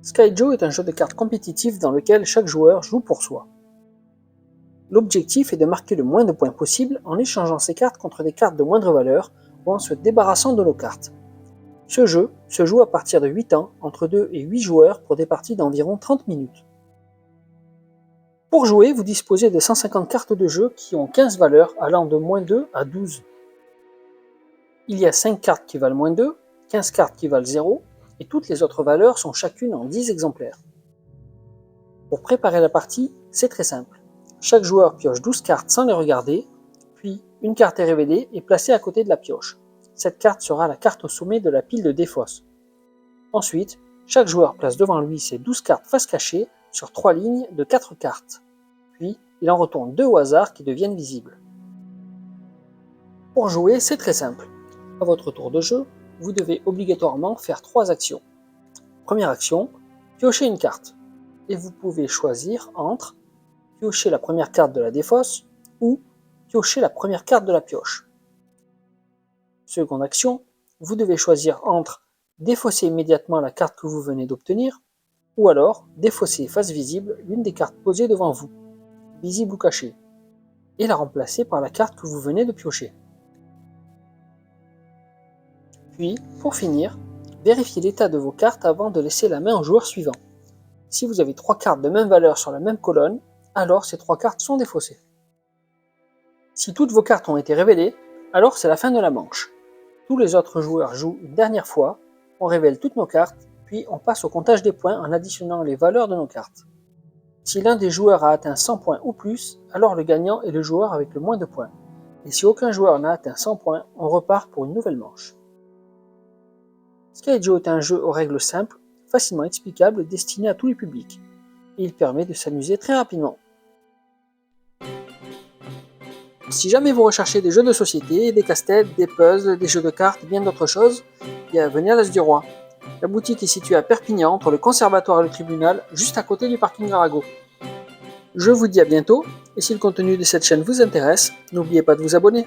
Skyjo est un jeu de cartes compétitif dans lequel chaque joueur joue pour soi. L'objectif est de marquer le moins de points possible en échangeant ses cartes contre des cartes de moindre valeur ou en se débarrassant de nos cartes. Ce jeu se joue à partir de 8 ans, entre 2 et 8 joueurs pour des parties d'environ 30 minutes. Pour jouer, vous disposez de 150 cartes de jeu qui ont 15 valeurs allant de -2 à 12. Il y a 5 cartes qui valent -2, 15 cartes qui valent 0, et toutes les autres valeurs sont chacune en 10 exemplaires. Pour préparer la partie, c'est très simple. Chaque joueur pioche 12 cartes sans les regarder, puis une carte est révélée et placée à côté de la pioche. Cette carte sera la carte au sommet de la pile de défausse. Ensuite, chaque joueur place devant lui ses 12 cartes face cachée sur 3 lignes de 4 cartes. Puis, il en retourne 2 au hasard qui deviennent visibles. Pour jouer, c'est très simple. À votre tour de jeu, vous devez obligatoirement faire 3 actions. Première action, piocher une carte. Et vous pouvez choisir entre piocher la première carte de la défausse ou piocher la première carte de la pioche. Seconde action, vous devez choisir entre défausser immédiatement la carte que vous venez d'obtenir ou alors défausser face visible l'une des cartes posées devant vous, visible ou cachée, et la remplacer par la carte que vous venez de piocher. Puis, pour finir, vérifiez l'état de vos cartes avant de laisser la main au joueur suivant. Si vous avez 3 cartes de même valeur sur la même colonne, alors ces 3 cartes sont défaussées. Si toutes vos cartes ont été révélées, alors c'est la fin de la manche. Tous les autres joueurs jouent une dernière fois, on révèle toutes nos cartes, puis on passe au comptage des points en additionnant les valeurs de nos cartes. Si l'un des joueurs a atteint 100 points ou plus, alors le gagnant est le joueur avec le moins de points. Et si aucun joueur n'a atteint 100 points, on repart pour une nouvelle manche. Skyjo est un jeu aux règles simples, facilement explicable et destiné à tous les publics. Et il permet de s'amuser très rapidement. Si jamais vous recherchez des jeux de société, des casse-têtes, des puzzles, des jeux de cartes et bien d'autres choses, venez à l'As du Roi. La boutique est située à Perpignan, entre le conservatoire et le tribunal, juste à côté du parking Arago. Je vous dis à bientôt, et si le contenu de cette chaîne vous intéresse, n'oubliez pas de vous abonner.